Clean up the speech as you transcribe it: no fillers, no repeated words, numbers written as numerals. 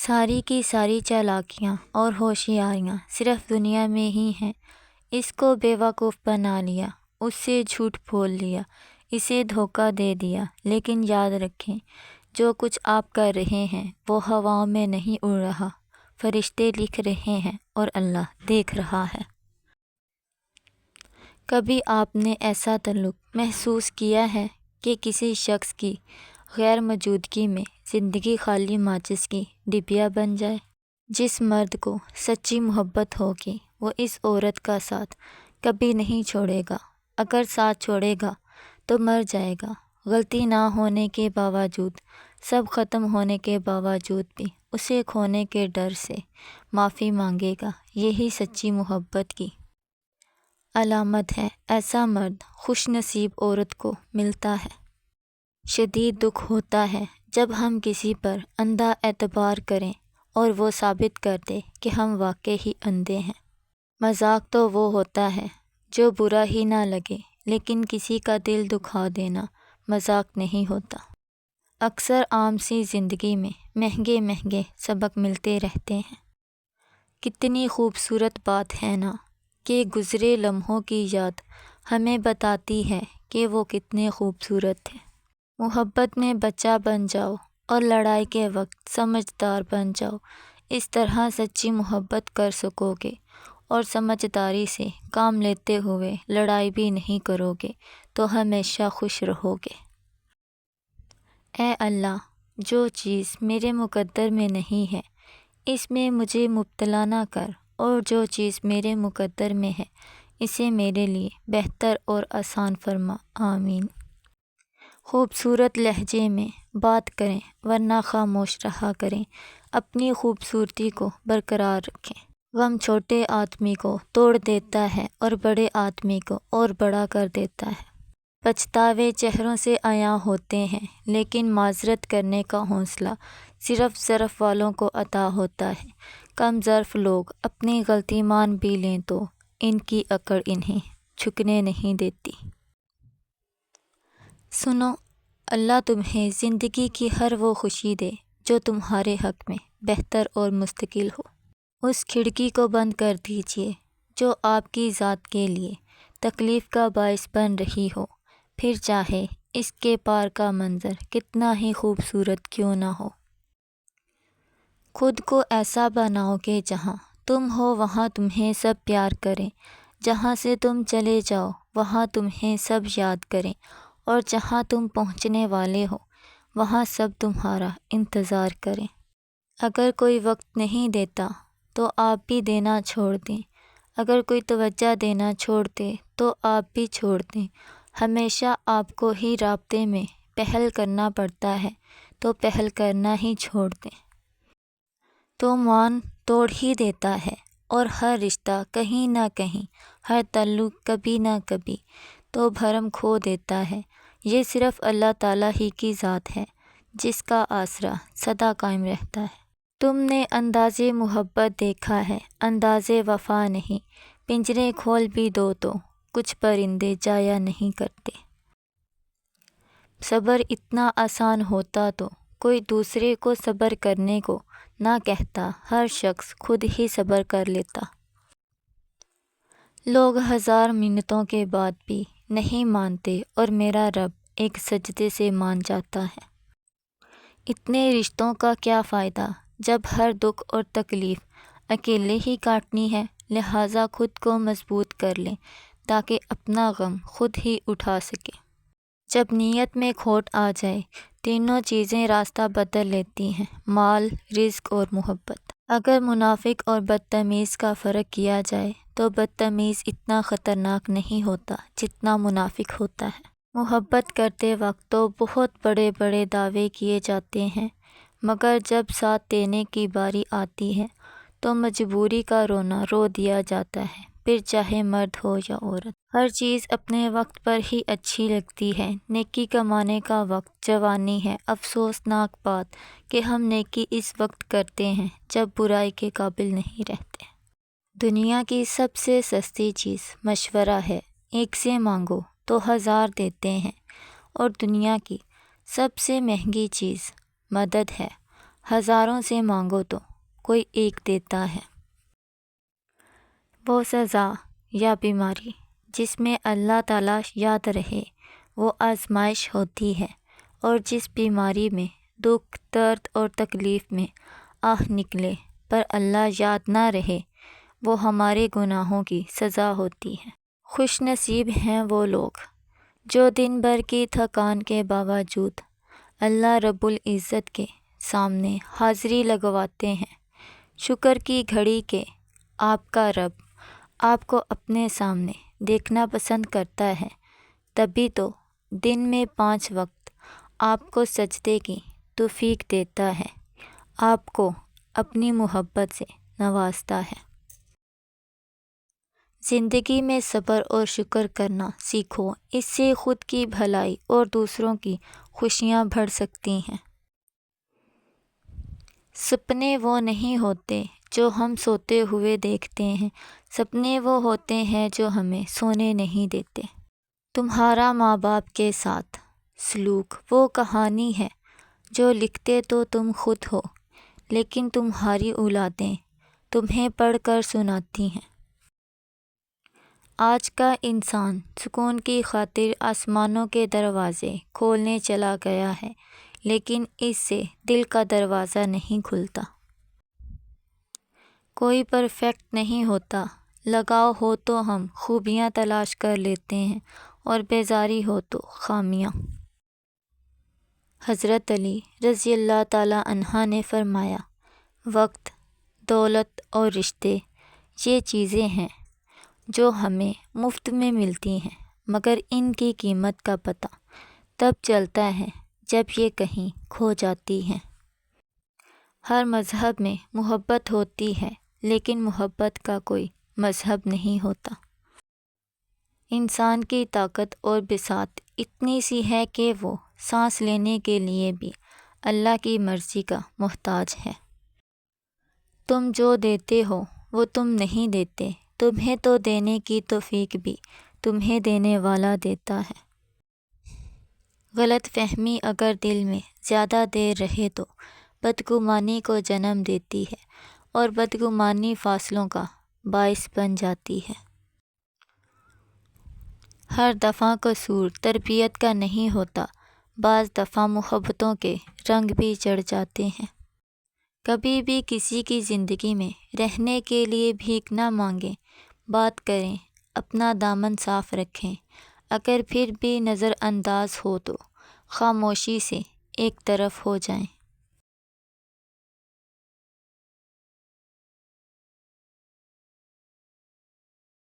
ساری کی ساری چالاکیاں اور ہوشیاریاں صرف دنیا میں ہی ہیں۔ اس کو بیوقوف بنا لیا، اس سے جھوٹ بول لیا، اسے دھوکہ دے دیا۔ لیکن یاد رکھیں، جو کچھ آپ کر رہے ہیں وہ ہواؤں میں نہیں اڑ رہا، فرشتے لکھ رہے ہیں اور اللہ دیکھ رہا ہے۔ کبھی آپ نے ایسا تعلق محسوس کیا ہے کہ کسی شخص کی غیر موجودگی میں زندگی خالی ماچس کی ڈبیا بن جائے؟ جس مرد کو سچی محبت ہوگی وہ اس عورت کا ساتھ کبھی نہیں چھوڑے گا، اگر ساتھ چھوڑے گا تو مر جائے گا۔ غلطی نہ ہونے کے باوجود، سب ختم ہونے کے باوجود بھی اسے کھونے کے ڈر سے معافی مانگے گا۔ یہی سچی محبت کی علامت ہے۔ ایسا مرد خوش نصیب عورت کو ملتا ہے۔ شدید دکھ ہوتا ہے جب ہم کسی پر اندھا اعتبار کریں اور وہ ثابت کر دے کہ ہم واقعی اندھے ہیں۔ مذاق تو وہ ہوتا ہے جو برا ہی نہ لگے، لیکن کسی کا دل دکھا دینا مذاق نہیں ہوتا۔ اکثر عام سی زندگی میں مہنگے مہنگے سبق ملتے رہتے ہیں۔ کتنی خوبصورت بات ہے نا کہ گزرے لمحوں کی یاد ہمیں بتاتی ہے کہ وہ کتنے خوبصورت تھے۔ محبت میں بچہ بن جاؤ اور لڑائی کے وقت سمجھدار بن جاؤ۔ اس طرح سچی محبت کر سکو گے اور سمجھداری سے کام لیتے ہوئے لڑائی بھی نہیں کرو گے تو ہمیشہ خوش رہو گے۔ اے اللہ، جو چیز میرے مقدر میں نہیں ہے اس میں مجھے مبتلا نہ کر، اور جو چیز میرے مقدر میں ہے اسے میرے لیے بہتر اور آسان فرما۔ آمین۔ خوبصورت لہجے میں بات کریں ورنہ خاموش رہا کریں۔ اپنی خوبصورتی کو برقرار رکھیں۔ غم چھوٹے آدمی کو توڑ دیتا ہے اور بڑے آدمی کو اور بڑا کر دیتا ہے۔ پچھتاوے چہروں سے عیاں ہوتے ہیں، لیکن معذرت کرنے کا حوصلہ صرف ظرف والوں کو عطا ہوتا ہے۔ کم ظرف لوگ اپنی غلطی مان بھی لیں تو ان کی اکڑ انہیں جھکنے نہیں دیتی۔ سنو، اللہ تمہیں زندگی کی ہر وہ خوشی دے جو تمہارے حق میں بہتر اور مستقل ہو۔ اس کھڑکی کو بند کر دیجیے جو آپ کی ذات کے لیے تکلیف کا باعث بن رہی ہو، پھر چاہے اس کے پار کا منظر کتنا ہی خوبصورت کیوں نہ ہو۔ خود کو ایسا بناؤ کہ جہاں تم ہو وہاں تمہیں سب پیار کریں، جہاں سے تم چلے جاؤ وہاں تمہیں سب یاد کریں، اور جہاں تم پہنچنے والے ہو وہاں سب تمہارا انتظار کریں۔ اگر کوئی وقت نہیں دیتا تو آپ بھی دینا چھوڑ دیں، اگر کوئی توجہ دینا چھوڑ دے تو آپ بھی چھوڑ دیں۔ ہمیشہ آپ کو ہی رابطے میں پہل کرنا پڑتا ہے تو پہل کرنا ہی چھوڑ دیں۔ تو مان توڑ ہی دیتا ہے، اور ہر رشتہ کہیں نہ کہیں، ہر تعلق کبھی نہ کبھی تو بھرم کھو دیتا ہے۔ یہ صرف اللہ تعالیٰ ہی کی ذات ہے جس کا آسرا سدا قائم رہتا ہے۔ تم نے انداز محبت دیکھا ہے، انداز وفا نہیں۔ پنجرے کھول بھی دو تو کچھ پرندے جایا نہیں کرتے۔ صبر اتنا آسان ہوتا تو کوئی دوسرے کو صبر کرنے کو نہ کہتا، ہر شخص خود ہی صبر کر لیتا۔ لوگ 1000 منتوں کے بعد بھی نہیں مانتے اور میرا رب ایک سجدے سے مان جاتا ہے۔ اتنے رشتوں کا کیا فائدہ جب ہر دکھ اور تکلیف اکیلے ہی کاٹنی ہے؟ لہٰذا خود کو مضبوط کر لیں تاکہ اپنا غم خود ہی اٹھا سکیں۔ جب نیت میں کھوٹ آ جائے، تینوں چیزیں راستہ بدل لیتی ہیں: مال، رزق اور محبت۔ اگر منافق اور بدتمیز کا فرق کیا جائے تو بدتمیز اتنا خطرناک نہیں ہوتا جتنا منافق ہوتا ہے۔ محبت کرتے وقت تو بہت بڑے بڑے دعوے کیے جاتے ہیں، مگر جب ساتھ دینے کی باری آتی ہے تو مجبوری کا رونا رو دیا جاتا ہے، پھر چاہے مرد ہو یا عورت۔ ہر چیز اپنے وقت پر ہی اچھی لگتی ہے۔ نیکی کمانے کا وقت جوانی ہے۔ افسوسناک بات کہ ہم نیکی اس وقت کرتے ہیں جب برائی کے قابل نہیں رہتے۔ دنیا کی سب سے سستی چیز مشورہ ہے، ایک سے مانگو تو 1000 دیتے ہیں، اور دنیا کی سب سے مہنگی چیز مدد ہے، ہزاروں سے مانگو تو کوئی ایک دیتا ہے۔ وہ سزا یا بیماری جس میں اللہ تعالیٰ یاد رہے وہ آزمائش ہوتی ہے، اور جس بیماری میں دکھ، درد اور تکلیف میں آہ نکلے پر اللہ یاد نہ رہے وہ ہمارے گناہوں کی سزا ہوتی ہے۔ خوش نصیب ہیں وہ لوگ جو دن بھر کی تھکان کے باوجود اللہ رب العزت کے سامنے حاضری لگواتے ہیں۔ شکر کی گھڑی کہ آپ کا رب آپ کو اپنے سامنے دیکھنا پسند کرتا ہے، تبھی تو دن میں 5 وقت آپ کو سجدے کی توفیق دیتا ہے، آپ کو اپنی محبت سے نوازتا ہے۔ زندگی میں صبر اور شکر کرنا سیکھو، اس سے خود کی بھلائی اور دوسروں کی خوشیاں بڑھ سکتی ہیں۔ سپنے وہ نہیں ہوتے جو ہم سوتے ہوئے دیکھتے ہیں، سپنے وہ ہوتے ہیں جو ہمیں سونے نہیں دیتے۔ تمہارا ماں باپ کے ساتھ سلوک وہ کہانی ہے جو لکھتے تو تم خود ہو، لیکن تمہاری اولادیں تمہیں پڑھ کر سناتی ہیں۔ آج کا انسان سکون کی خاطر آسمانوں کے دروازے کھولنے چلا گیا ہے، لیکن اس سے دل کا دروازہ نہیں کھلتا۔ کوئی پرفیکٹ نہیں ہوتا، لگاؤ ہو تو ہم خوبیاں تلاش کر لیتے ہیں اور بیزاری ہو تو خامیاں۔ حضرت علی رضی اللہ تعالیٰ عنہ نے فرمایا، وقت، دولت اور رشتے یہ چیزیں ہیں جو ہمیں مفت میں ملتی ہیں، مگر ان کی قیمت کا پتہ تب چلتا ہے جب یہ کہیں کھو جاتی ہیں۔ ہر مذہب میں محبت ہوتی ہے، لیکن محبت کا کوئی مذہب نہیں ہوتا۔ انسان کی طاقت اور بساط اتنی سی ہے کہ وہ سانس لینے کے لیے بھی اللہ کی مرضی کا محتاج ہے۔ تم جو دیتے ہو وہ تم نہیں دیتے، تمہیں تو دینے کی توفیق بھی تمہیں دینے والا دیتا ہے۔ غلط فہمی اگر دل میں زیادہ دیر رہے تو بدگمانی کو جنم دیتی ہے، اور بدگمانی فاصلوں کا باعث بن جاتی ہے۔ ہر دفعہ قصور تربیت کا نہیں ہوتا، بعض دفعہ محبتوں کے رنگ بھی چڑھ جاتے ہیں۔ کبھی بھی کسی کی زندگی میں رہنے کے لیے بھیک نہ مانگیں، بات کریں، اپنا دامن صاف رکھیں، اگر پھر بھی نظر انداز ہو تو خاموشی سے ایک طرف ہو جائیں۔